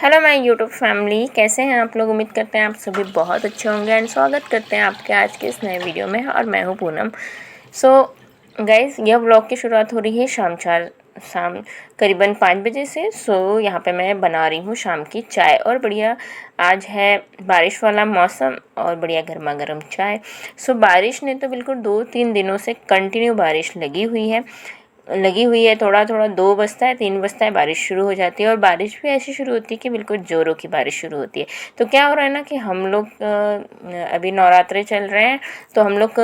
Hello my YouTube family, कैसे हैं आप लोग। उम्मीद करते हैं आप सभी बहुत अच्छे होंगे एंड स्वागत करते हैं आपके आज के इस नए वीडियो में। और मैं हूं पूनम। सो गाइस, यह व्लॉग की शुरुआत हो रही है शाम करीबन 5 बजे से। सो यहाँ पे मैं बना रही हूँ शाम की चाय और बढ़िया आज है बारिश वाला मौसम और बढ़िया गर्मा गर्म चाय। सो बारिश ने तो बिल्कुल 2-3 दिनों से कंटिन्यू बारिश लगी हुई है। थोड़ा थोड़ा 2 बजता है 3 बजता है बारिश शुरू हो जाती है। और बारिश भी ऐसी शुरू होती है कि बिल्कुल ज़ोरों की बारिश शुरू होती है। तो क्या हो रहा है ना कि हम लोग अभी नवरात्रे चल रहे हैं, तो हम लोग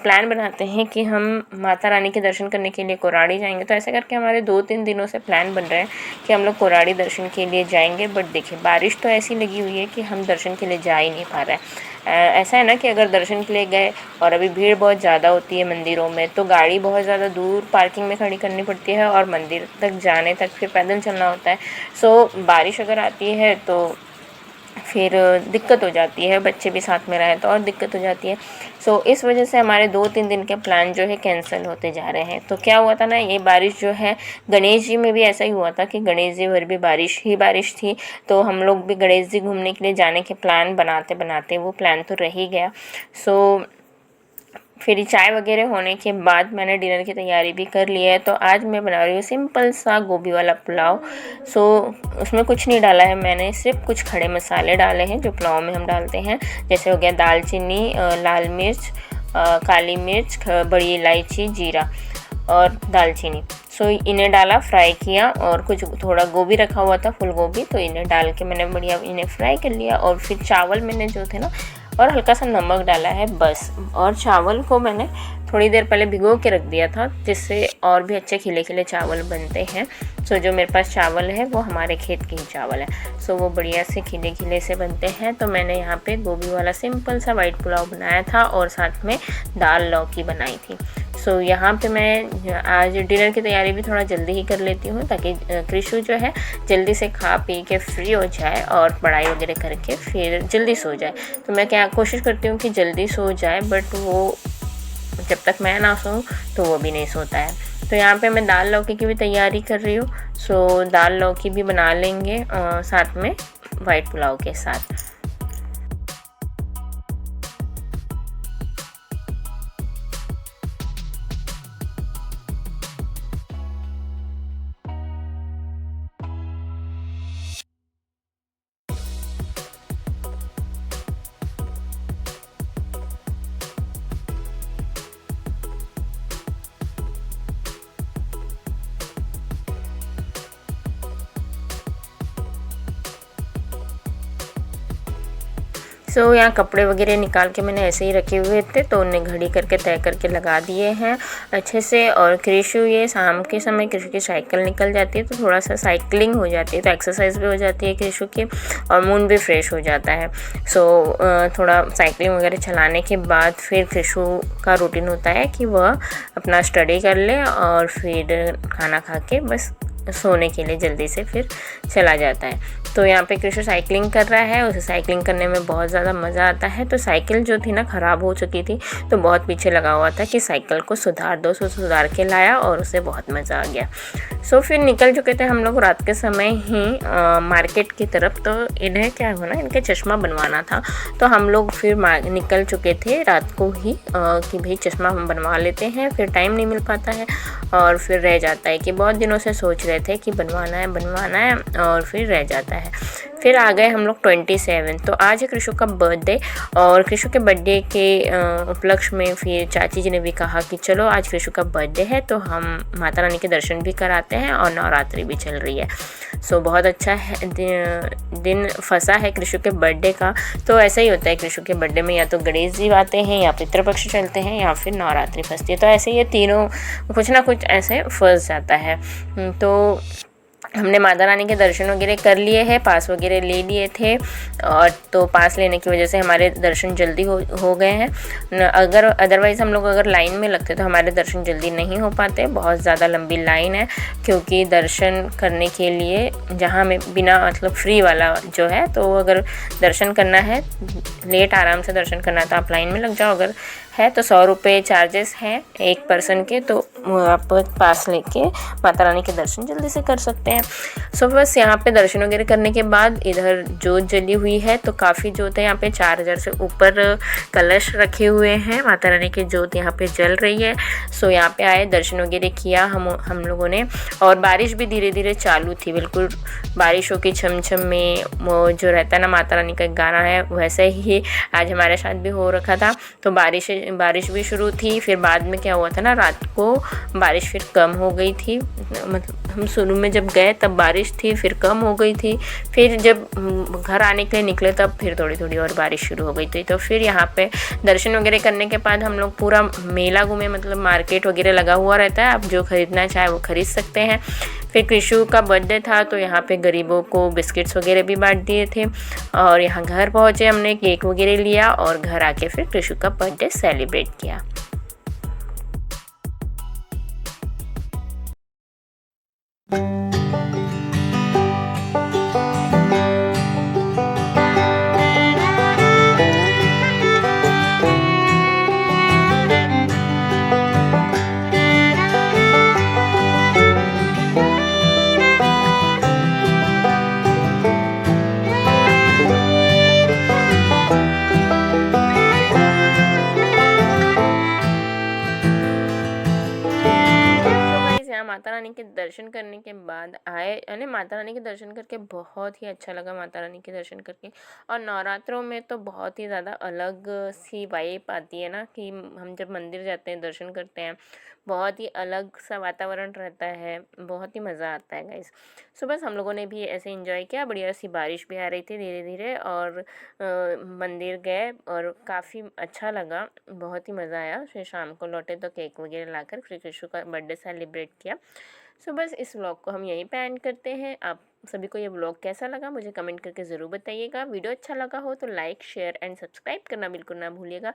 प्लान बनाते हैं कि हम माता रानी के दर्शन करने के लिए कोराड़ी जाएंगे। तो ऐसा करके हमारे 2-3 दिनों से प्लान बन रहे हैं कि हम लोग कोराड़ी दर्शन के लिए जाएंगे। बट देखिए, बारिश तो ऐसी लगी हुई है कि हम दर्शन के लिए जा ही नहीं पा रहे हैं। ऐसा है ना कि अगर दर्शन के लिए गए और अभी भीड़ बहुत ज़्यादा होती है मंदिरों में, तो गाड़ी बहुत ज़्यादा दूर पार्किंग में खड़ी करनी पड़ती है और मंदिर तक जाने तक फिर पैदल चलना होता है। सो बारिश अगर आती है तो फिर दिक्कत हो जाती है, बच्चे भी साथ में रहें तो और दिक्कत हो जाती है। सो इस वजह से हमारे 2-3 दिन के प्लान जो है कैंसिल होते जा रहे हैं। तो क्या हुआ था ना, ये बारिश जो है गणेश जी में भी ऐसा ही हुआ था कि गणेश जी भर भी बारिश ही बारिश थी। तो हम लोग भी गणेश जी घूमने के लिए जाने के प्लान बनाते बनाते वो प्लान तो रह ही गया। सो फिर चाय वगैरह होने के बाद मैंने डिनर की तैयारी भी कर ली है। तो आज मैं बना रही हूँ सिंपल सा गोभी वाला पुलाव। सो उसमें कुछ नहीं डाला है मैंने, सिर्फ कुछ खड़े मसाले डाले हैं जो पुलाव में हम डालते हैं। जैसे हो गया दालचीनी, लाल मिर्च, काली मिर्च, बड़ी इलायची, जीरा और दालचीनी। सो इन्हें डाला, फ्राई किया और कुछ थोड़ा गोभी रखा हुआ था, फूल गोभी, तो इन्हें डाल के मैंने बढ़िया इन्हें फ्राई कर लिया। और फिर चावल मैंने जो थे ना, और हल्का सा नमक डाला है बस। और चावल को मैंने थोड़ी देर पहले भिगो के रख दिया था, जिससे और भी अच्छे खिले खिले चावल बनते हैं। सो जो मेरे पास चावल है वो हमारे खेत के ही चावल है। सो वो बढ़िया से खिले खिले से बनते हैं। तो मैंने यहाँ पे गोभी वाला सिंपल सा वाइट पुलाव बनाया था और साथ में दाल लौकी बनाई थी। सो यहाँ पे मैं आज डिनर की तैयारी भी थोड़ा जल्दी ही कर लेती हूँ, ताकि कृषु जो है जल्दी से खा पी के फ्री हो जाए और पढ़ाई वगैरह करके फिर जल्दी सो जाए। तो मैं क्या कोशिश करती हूँ कि जल्दी सो जाए, बट वो जब तक मैं ना सोऊं तो वो भी नहीं सोता है। तो यहाँ पे मैं दाल लौकी की भी तैयारी कर रही हूँ। सो दाल लौकी भी बना लेंगे साथ में वाइट पुलाव के साथ। सो यहाँ कपड़े वगैरह निकाल के मैंने ऐसे ही रखे हुए थे, तो उन्हें घड़ी करके तय करके लगा दिए हैं अच्छे से। और कृषु, ये शाम के समय कृषु की साइकिल निकल जाती है, तो थोड़ा सा साइकिलिंग हो जाती है, तो एक्सरसाइज भी हो जाती है कृषु की और मूड भी फ्रेश हो जाता है। सो थोड़ा साइकिलिंग वगैरह चलाने के बाद फिर कृषु का रूटीन होता है कि वह अपना स्टडी कर ले और फिर खाना खा के बस सोने के लिए जल्दी से फिर चला जाता है। तो यहाँ पे कृष्ण साइकिलिंग कर रहा है, उसे साइकिलिंग करने में बहुत ज़्यादा मज़ा आता है। तो साइकिल जो थी ना ख़राब हो चुकी थी, तो बहुत पीछे लगा हुआ था कि साइकिल को सुधार दो। सो सुधार के लाया और उसे बहुत मज़ा आ गया। सो फिर निकल चुके थे हम लोग रात के समय ही मार्केट की तरफ। तो इन्हें क्या हो ना, इनके चश्मा बनवाना था, तो हम लोग फिर निकल चुके थे रात को ही कि भाई चश्मा हम बनवा लेते हैं, फिर टाइम नहीं मिल पाता है और फिर रह जाता है कि बहुत दिनों से सोच रहे थे कि बनवाना है और फिर रह जाता है। फिर आ गए हम लोग 27। तो आज है कृषु का बर्थडे और कृषु के बर्थडे के उपलक्ष्य में फिर चाची जी ने भी कहा कि चलो आज कृषु का बर्थडे है तो हम माता रानी के दर्शन भी कराते हैं और नवरात्रि भी चल रही है। सो बहुत अच्छा है दिन फंसा है कृषु के बर्थडे का। तो ऐसा ही होता है कृषु के बर्थडे में, या तो गणेश जी आते हैं या पितृपक्ष चलते हैं या फिर नवरात्रि फंसती है। तो ऐसे ये तीनों कुछ ना कुछ ऐसे फंस जाता है। तो हमने माता रानी के दर्शन वगैरह कर लिए हैं, पास वगैरह ले लिए थे और तो पास लेने की वजह से हमारे दर्शन जल्दी हो गए हैं। अगर अदरवाइज़ हम लोग अगर लाइन में लगते तो हमारे दर्शन जल्दी नहीं हो पाते, बहुत ज़्यादा लंबी लाइन है। क्योंकि दर्शन करने के लिए जहाँ में बिना मतलब फ्री वाला जो है, तो अगर दर्शन करना है लेट आराम से दर्शन करना है तो आप लाइन में लग जाओ। अगर है तो 100 रुपये चार्जेस हैं एक पर्सन के, तो आप पास लेके माता रानी के दर्शन जल्दी से कर सकते हैं। सो बस यहाँ पे दर्शन वगैरह करने के बाद इधर जोत जली हुई है, तो काफ़ी जोत है यहाँ पे, 4000 से ऊपर कलश रखे हुए हैं, माता रानी की जोत यहाँ पे जल रही है। सो यहाँ पे आए, दर्शन वगैरह किया हम लोगों ने, और बारिश भी धीरे धीरे चालू थी, बिल्कुल बारिशों की छमछम में वो जो रहता है ना, माता रानी का एक गाना है, वैसे ही आज हमारे साथ भी हो रखा था। तो बारिश भी शुरू थी, फिर बाद में क्या हुआ था ना, रात को बारिश फिर कम हो गई थी, मतलब हम शुरू में जब गए तब बारिश थी, फिर कम हो गई थी, फिर जब घर आने के लिए निकले तब फिर थोड़ी थोड़ी और बारिश शुरू हो गई थी। तो फिर यहाँ पे दर्शन वगैरह करने के बाद हम लोग पूरा मेला घूमे, मतलब मार्केट वगैरह लगा हुआ रहता है, आप जो ख़रीदना चाहे वो ख़रीद सकते हैं। फिर कृषु का बर्थडे था, तो यहाँ पे गरीबों को बिस्किट्स वगैरह भी बांट दिए थे, और यहाँ घर पहुँचे, हमने केक वगैरह लिया और घर आके फिर कृषु का बर्थडे सेलिब्रेट किया। माता रानी के दर्शन करने के बाद आए, यानी माता रानी के दर्शन करके बहुत ही अच्छा लगा, माता रानी के दर्शन करके। और नवरात्रों में तो बहुत ही ज़्यादा अलग सी वाइब आती है ना, कि हम जब मंदिर जाते हैं, दर्शन करते हैं, बहुत ही अलग सा वातावरण रहता है, बहुत ही मज़ा आता है गाइस। सो बस हम लोगों ने भी ऐसे एंजॉय किया, बढ़िया सी बारिश भी आ रही थी धीरे धीरे, और मंदिर गए और काफ़ी अच्छा लगा, बहुत ही मज़ा आया। फिर शाम को लौटे तो केक वगैरह लाकर फिर कृषु का बर्थडे सेलिब्रेट किया। सो बस इस व्लॉग को हम यहीं पे एंड करते हैं। आप सभी को ये व्लॉग कैसा लगा मुझे कमेंट करके ज़रूर बताइएगा। वीडियो अच्छा लगा हो तो लाइक शेयर एंड सब्सक्राइब करना बिल्कुल ना भूलिएगा,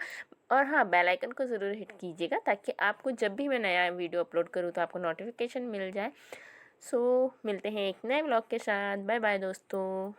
और हाँ, बेल आइकन को ज़रूर हिट कीजिएगा, ताकि आपको जब भी मैं नया वीडियो अपलोड करूँ तो आपको नोटिफिकेशन मिल जाए। सो मिलते हैं एक नए व्लॉग के साथ। बाय बाय दोस्तों।